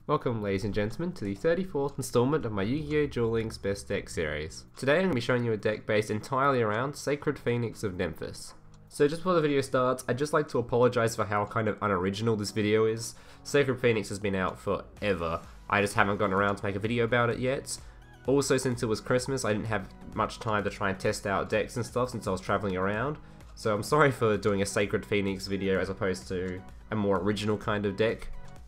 Welcome ladies and gentlemen to the 34th installment of my Yu-Gi-Oh! Duel Links Best Deck series. Today I'm going to be showing you a deck based entirely around Sacred Phoenix of Nephthys. So just before the video starts, I'd just like to apologise for how kind of unoriginal this video is. Sacred Phoenix has been out forever, I just haven't gotten around to make a video about it yet. Also, since it was Christmas, I didn't have much time to try and test out decks and stuff since I was travelling around. So I'm sorry for doing a Sacred Phoenix video as opposed to a more original kind of deck.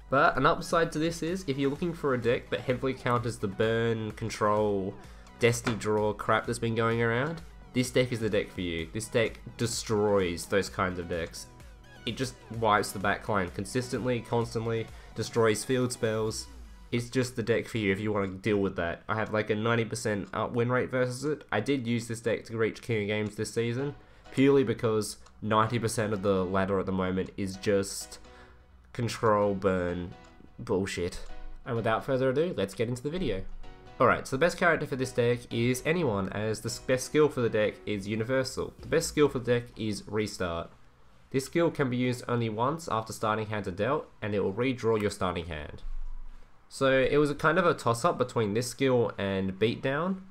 But an upside to this is, if you're looking for a deck that heavily counters the burn, control, destiny draw crap that's been going around, this deck is the deck for you. This deck destroys those kinds of decks. It just wipes the backline consistently, constantly, destroys field spells. It's just the deck for you if you want to deal with that. I have like a 90% up win rate versus it. I did use this deck to reach King of Games this season, purely because 90% of the ladder at the moment is just control burn bullshit. And without further ado, let's get into the video. Alright, so the best character for this deck is anyone, as the best skill for the deck is universal. The best skill for the deck is restart. This skill can be used only once after starting hands are dealt, and it will redraw your starting hand. So it was a kind of a toss-up between this skill and beatdown,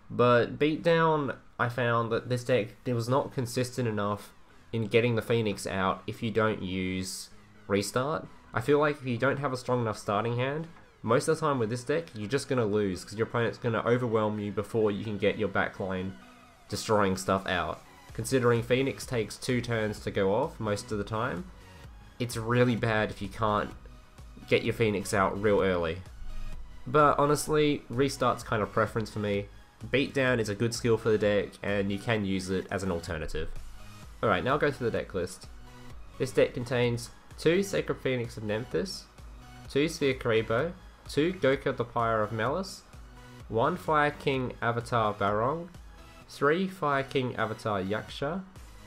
but beatdown, I found that this deck was not consistent enough in getting the Phoenix out if you don't use restart. I feel like if you don't have a strong enough starting hand, most of the time with this deck, you're just going to lose because your opponent's going to overwhelm you before you can get your backline destroying stuff out. Considering Phoenix takes 2 turns to go off most of the time, it's really bad if you can't get your Phoenix out real early. But honestly, restart's kind of preference for me. Beatdown is a good skill for the deck and you can use it as an alternative. Alright, now I'll go through the deck list. This deck contains 2 Sacred Phoenix of Nephthys, 2 Sphere Kuriboh, 2 Goka the Pyre of Malice, 1 Fire King Avatar Barong, 3 Fire King Avatar Yaksha,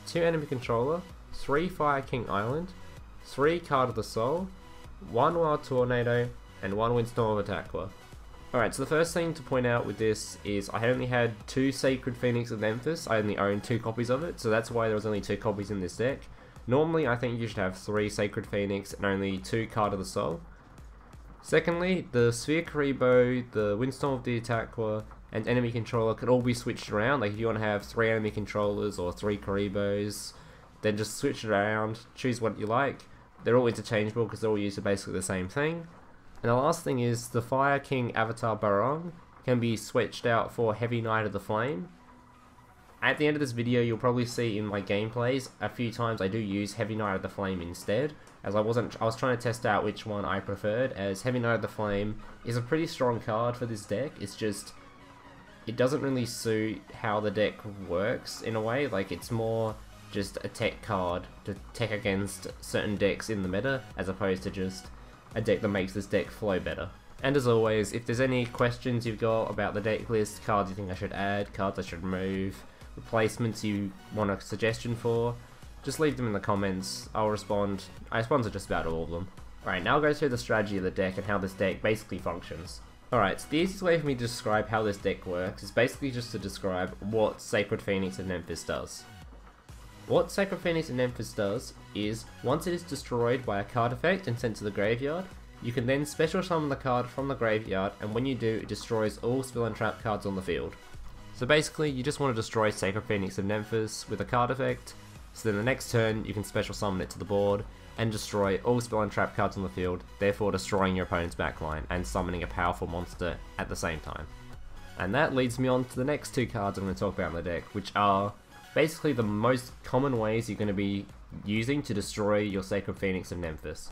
2 Enemy Controller, 3 Fire King Island, 3 Card of the Soul, 1 Wild Tornado, and 1 Windstorm of Etaqua. Alright, so the first thing to point out with this is I only had 2 Sacred Phoenix of Nephthys. I only owned 2 copies of it, so that's why there was only 2 copies in this deck. Normally, I think you should have 3 Sacred Phoenix and only 2 Card of the Soul. Secondly, the Sphere Kuriboh, the Windstorm of Etaqua, and Enemy Controller could all be switched around. Like if you want to have 3 Enemy Controllers or 3 Kuribohs, then just switch it around, choose what you like. They're all interchangeable because they're all used for basically the same thing. And the last thing is the Fire King Avatar Barong can be switched out for Heavy Knight of the Flame. At the end of this video, you'll probably see in my gameplays a few times I do use Heavy Knight of the Flame instead, as I was trying to test out which one I preferred, as Heavy Knight of the Flame is a pretty strong card for this deck. It's just, it doesn't really suit how the deck works in a way. Like it's more just a tech card to tech against certain decks in the meta, as opposed to just a deck that makes this deck flow better. And as always, if there's any questions you've got about the deck list, cards you think I should add, cards I should remove, replacements you want a suggestion for, just leave them in the comments. I'll respond. I respond to just about all of them. Alright, now I'll go through the strategy of the deck and how this deck basically functions. Alright, so the easiest way for me to describe how this deck works is basically just to describe what Sacred Phoenix of Nephthys does. What Sacred Phoenix of Nephthys does is, once it is destroyed by a card effect and sent to the graveyard, you can then special summon the card from the graveyard, and when you do, it destroys all spell and trap cards on the field. So basically, you just want to destroy Sacred Phoenix of Nephthys with a card effect, so then the next turn you can special summon it to the board and destroy all spell and trap cards on the field, therefore destroying your opponent's backline and summoning a powerful monster at the same time. And that leads me on to the next 2 cards I'm going to talk about in the deck, which are basically the most common ways you're going to be using to destroy your Sacred Phoenix of Nephthys.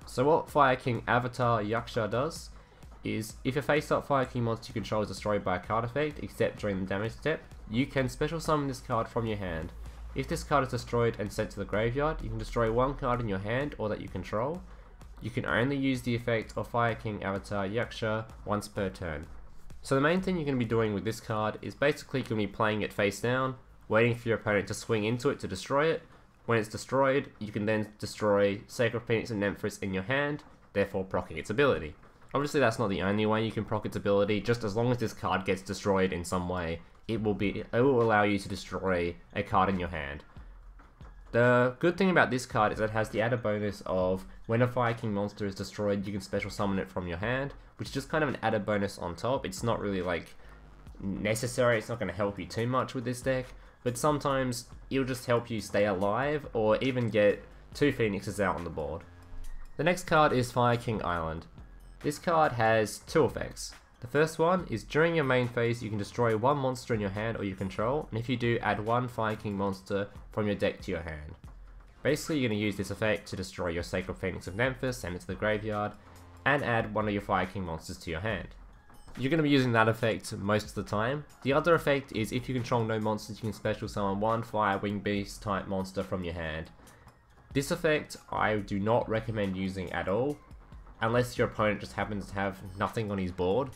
So what Fire King Avatar Yaksha does is, if a face-up Fire King monster you control is destroyed by a card effect, except during the damage step, you can special summon this card from your hand. If this card is destroyed and sent to the graveyard, you can destroy 1 card in your hand or that you control. You can only use the effect of Fire King Avatar Yaksha once per turn. So the main thing you're going to be doing with this card is basically you're going to be playing it face down, waiting for your opponent to swing into it to destroy it. When it's destroyed, you can then destroy Sacred Phoenix of Nephthys in your hand, therefore proccing its ability. Obviously that's not the only way you can proc its ability, just as long as this card gets destroyed in some way, it will allow you to destroy a card in your hand. The good thing about this card is it has the added bonus of when a Fire King monster is destroyed, you can special summon it from your hand, which is just kind of an added bonus on top. It's not really like necessary, it's not going to help you too much with this deck, but sometimes it'll just help you stay alive or even get 2 Phoenixes out on the board. The next card is Fire King Island. This card has 2 effects. The first one is during your main phase you can destroy 1 monster in your hand or you control, and if you do, add 1 Fire King monster from your deck to your hand. Basically you're going to use this effect to destroy your Sacred Phoenix of Nephthys, send it to the graveyard, and add 1 of your Fire King monsters to your hand. You're going to be using that effect most of the time. The other effect is if you control no monsters, you can special summon 1 Fire Wing Beast type monster from your hand. This effect I do not recommend using at all, unless your opponent just happens to have nothing on his board,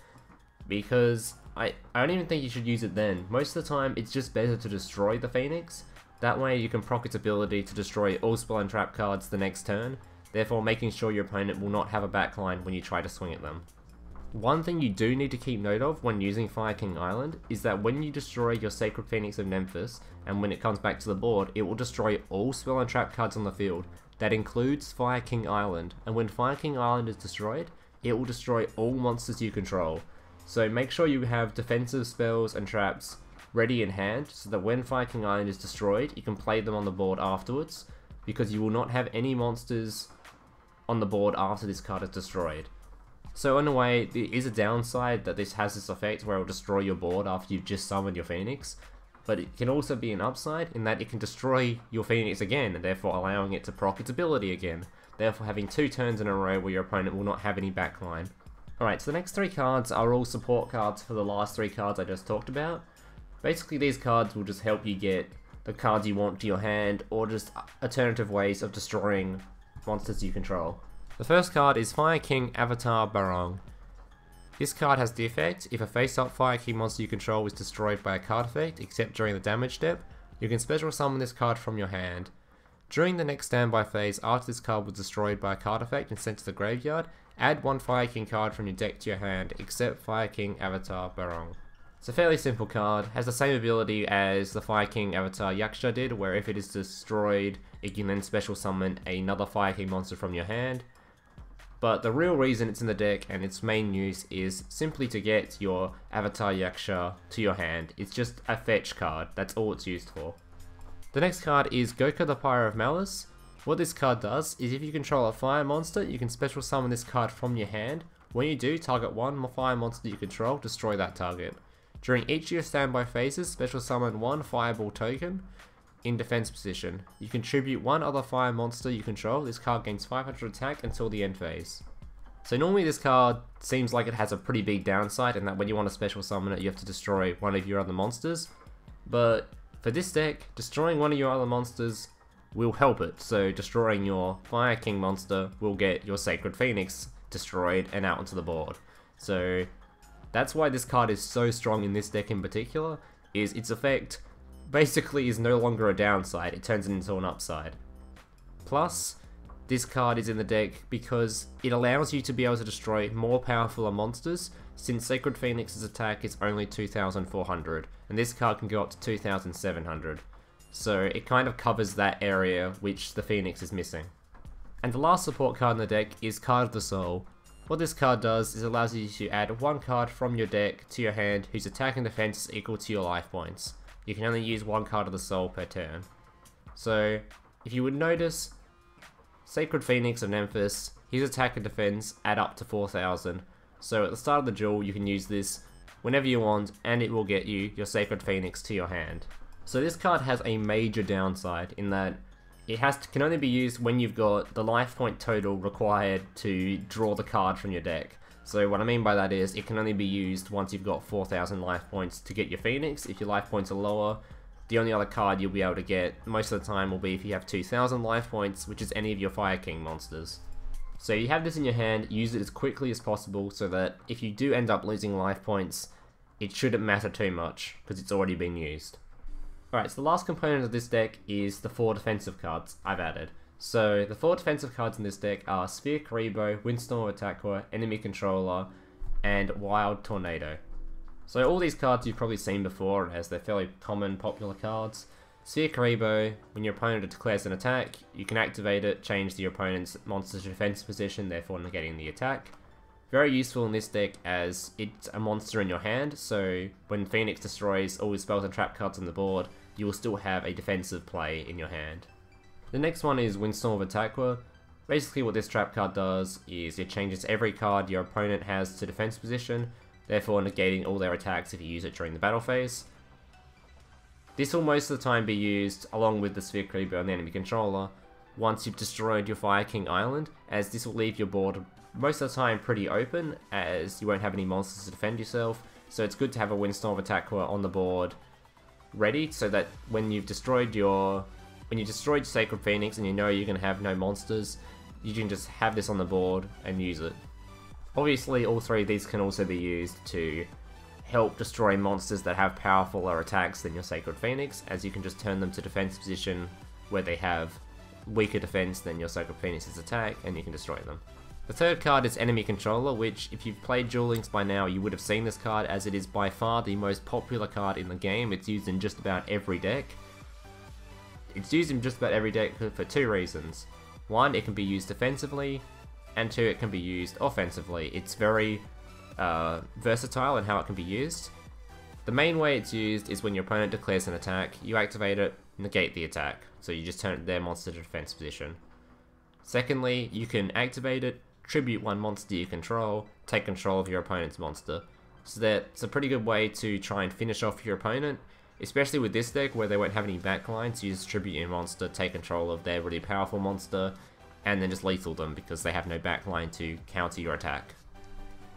because I don't even think you should use it then. Most of the time it's just better to destroy the Phoenix. That way you can proc its ability to destroy all spell and trap cards the next turn, therefore making sure your opponent will not have a backline when you try to swing at them. One thing you do need to keep note of when using Fire King Island is that when you destroy your Sacred Phoenix of Nephthys, and when it comes back to the board, it will destroy all spell and trap cards on the field. That includes Fire King Island, and when Fire King Island is destroyed, it will destroy all monsters you control. So make sure you have defensive spells and traps ready in hand, so that when Fire King Island is destroyed, you can play them on the board afterwards, because you will not have any monsters on the board after this card is destroyed. So in a way, there is a downside that this has this effect where it will destroy your board after you've just summoned your Phoenix, but it can also be an upside in that it can destroy your Phoenix again, and therefore allowing it to proc its ability again, therefore having 2 turns in a row where your opponent will not have any backline. Alright, so the next 3 cards are all support cards for the last 3 cards I just talked about. Basically these cards will just help you get the cards you want to your hand, or just alternative ways of destroying monsters you control. The first card is Fire King Avatar Barong. This card has the effect, if a face-up Fire King monster you control is destroyed by a card effect, except during the damage step, you can special summon this card from your hand. During the next standby phase, after this card was destroyed by a card effect and sent to the graveyard, add 1 Fire King card from your deck to your hand, except Fire King Avatar Barong. It's a fairly simple card, has the same ability as the Fire King Avatar Yaksha did, where if it is destroyed, it can then special summon another Fire King monster from your hand. But the real reason it's in the deck and its main use is simply to get your Avatar Yaksha to your hand. It's just a fetch card, that's all it's used for. The next card is Goka the Pyre of Malice. What this card does is if you control a fire monster, you can special summon this card from your hand. When you do, target 1 fire monster you control, destroy that target. During each of your standby phases, special summon 1 fireball token in defense position. You contribute 1 other fire monster you control. This card gains 500 attack until the end phase. So normally this card seems like it has a pretty big downside in that when you want to special summon it, you have to destroy 1 of your other monsters. But for this deck, destroying 1 of your other monsters will help it. So destroying your Fire King monster will get your Sacred Phoenix destroyed and out onto the board. So that's why this card is so strong in this deck in particular, is its effect basically is no longer a downside, it turns it into an upside. Plus, this card is in the deck because it allows you to be able to destroy more powerful monsters, since Sacred Phoenix's attack is only 2,400, and this card can go up to 2,700. So it kind of covers that area which the Phoenix is missing. And the last support card in the deck is Card of the Soul. What this card does is allows you to add 1 card from your deck to your hand whose attack and defense is equal to your life points. You can only use 1 Card of the Soul per turn. So, if you would notice, Sacred Phoenix of Nephthys, his attack and defense add up to 4,000. So at the start of the duel, you can use this whenever you want, and it will get you your Sacred Phoenix to your hand. So this card has a major downside in that it can only be used when you've got the life point total required to draw the card from your deck. So what I mean by that is, it can only be used once you've got 4,000 life points to get your Phoenix. If your life points are lower, the only other card you'll be able to get most of the time will be if you have 2,000 life points, which is any of your Fire King monsters. So you have this in your hand, use it as quickly as possible so that if you do end up losing life points, it shouldn't matter too much, because it's already been used. Alright, so the last component of this deck is the 4 defensive cards I've added. So the 4 defensive cards in this deck are Sphere Kuriboh, Windstorm of Etaqua, Enemy Controller, and Wild Tornado. So all these cards you've probably seen before as they're fairly common, popular cards. Sphere Kuriboh, when your opponent declares an attack, you can activate it, change your opponent's monster's defense position, therefore negating the attack. Very useful in this deck as it's a monster in your hand, so when Phoenix destroys all his spells and trap cards on the board, you will still have a defensive play in your hand. The next one is Windstorm of Etaqua. Basically what this trap card does is it changes every card your opponent has to defense position, therefore negating all their attacks if you use it during the battle phase. This will most of the time be used along with the Sphere Kuriboh and the enemy controller once you've destroyed your Fire King Island, as this will leave your board most of the time pretty open as you won't have any monsters to defend yourself, so it's good to have a Windstorm of Etaqua on the board ready so that when you've destroyed Sacred Phoenix and you know you're going to have no monsters, you can just have this on the board and use it. Obviously all three of these can also be used to help destroy monsters that have powerfuler attacks than your Sacred Phoenix, as you can just turn them to defense position where they have weaker defense than your Sacred Phoenix's attack, and you can destroy them. The third card is Enemy Controller, which if you've played Duel Links by now you would have seen this card as it is by far the most popular card in the game. It's used in just about every deck. It's used in just about every deck for two reasons. One, it can be used defensively, and two, it can be used offensively. It's very versatile in how it can be used. The main way it's used is when your opponent declares an attack, you activate it, negate the attack, so you just turn their monster to defense position. Secondly, you can activate it, tribute one monster you control, take control of your opponent's monster. So that's a pretty good way to try and finish off your opponent, especially with this deck where they won't have any backlines. You just tribute your monster, take control of their really powerful monster, and then just lethal them because they have no backline to counter your attack.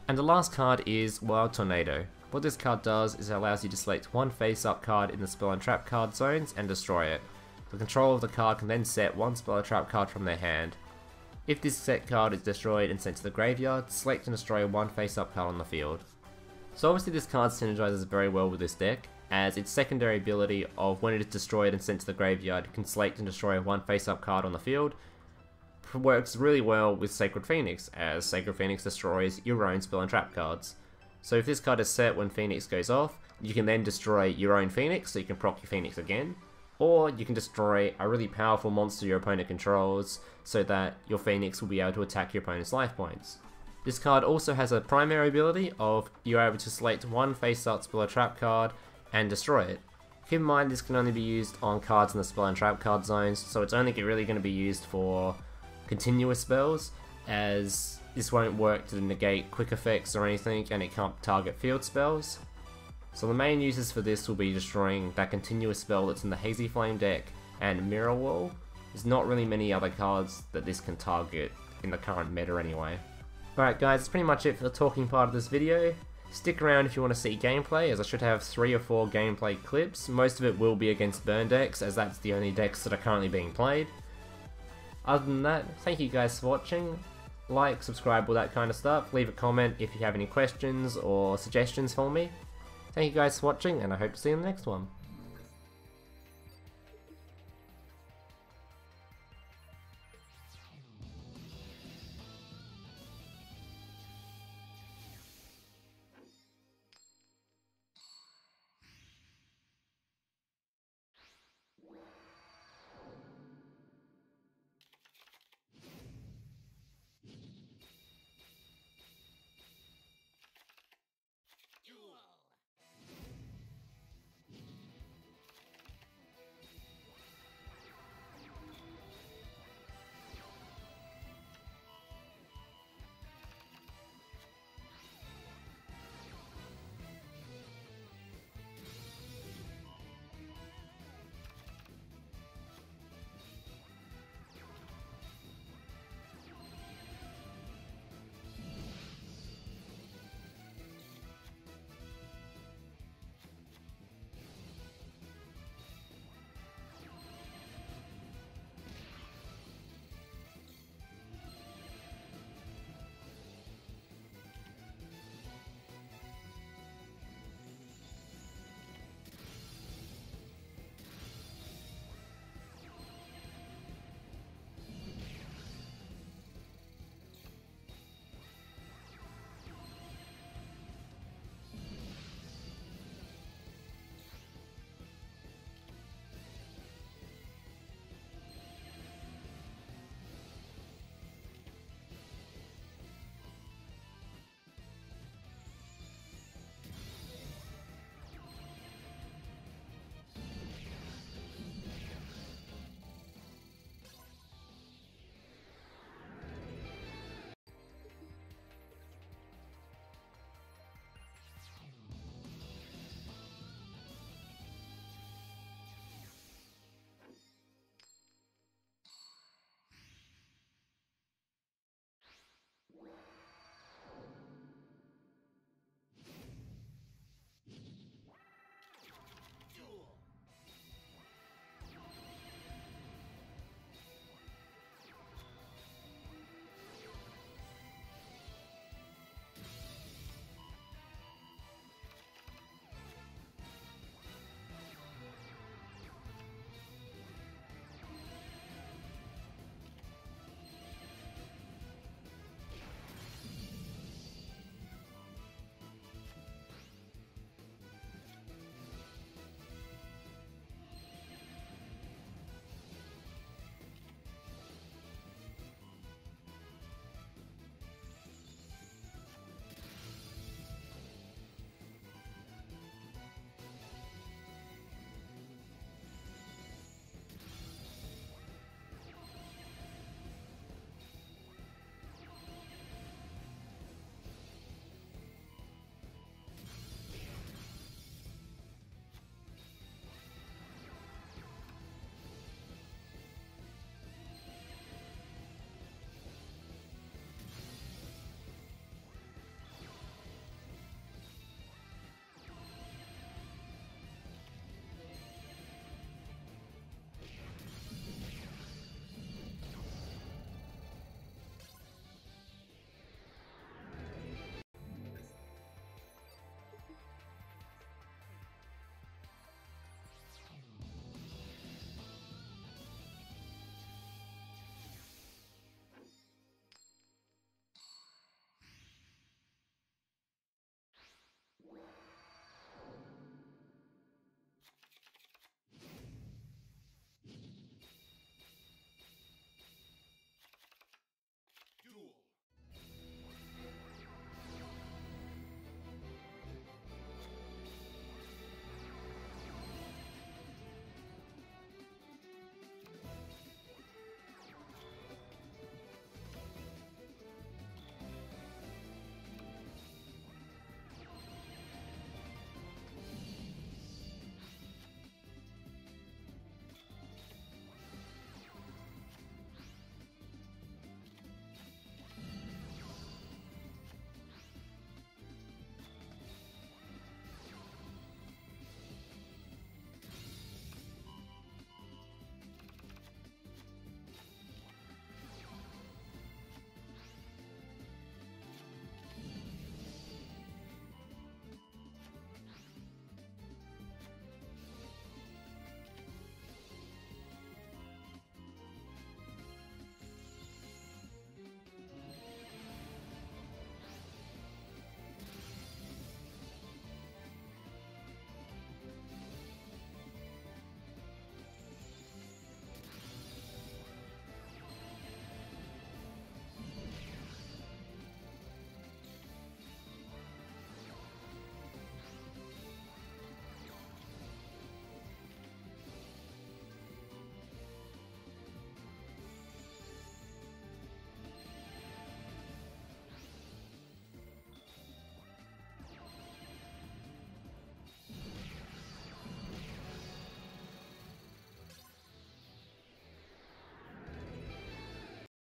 And the last card is Wild Tornado. What this card does is it allows you to select one face-up card in the spell and trap card zones and destroy it. The controller of the card can then set one spell or trap card from their hand. If this set card is destroyed and sent to the graveyard, select and destroy one face-up card on the field. So obviously this card synergizes very well with this deck, as its secondary ability of when it is destroyed and sent to the graveyard, you can select and destroy one face-up card on the field, works really well with Sacred Phoenix, as Sacred Phoenix destroys your own spell and trap cards. So if this card is set when Phoenix goes off, you can then destroy your own Phoenix, so you can proc your Phoenix again, or you can destroy a really powerful monster your opponent controls, so that your Phoenix will be able to attack your opponent's life points. This card also has a primary ability of you're able to select one face-up spell or trap card and destroy it. Keep in mind this can only be used on cards in the spell and trap card zones, so it's only really going to be used for continuous spells, as this won't work to negate quick effects or anything, and it can't target field spells. So the main uses for this will be destroying that continuous spell that's in the Hazy Flame deck and Mirror Wall. There's not really many other cards that this can target in the current meta anyway. Alright guys, that's pretty much it for the talking part of this video. Stick around if you want to see gameplay, as I should have 3 or 4 gameplay clips. Most of it will be against burn decks, as that's the only decks that are currently being played. Other than that, thank you guys for watching. Like, subscribe, all that kind of stuff. Leave a comment if you have any questions or suggestions for me. Thank you guys for watching, and I hope to see you in the next one.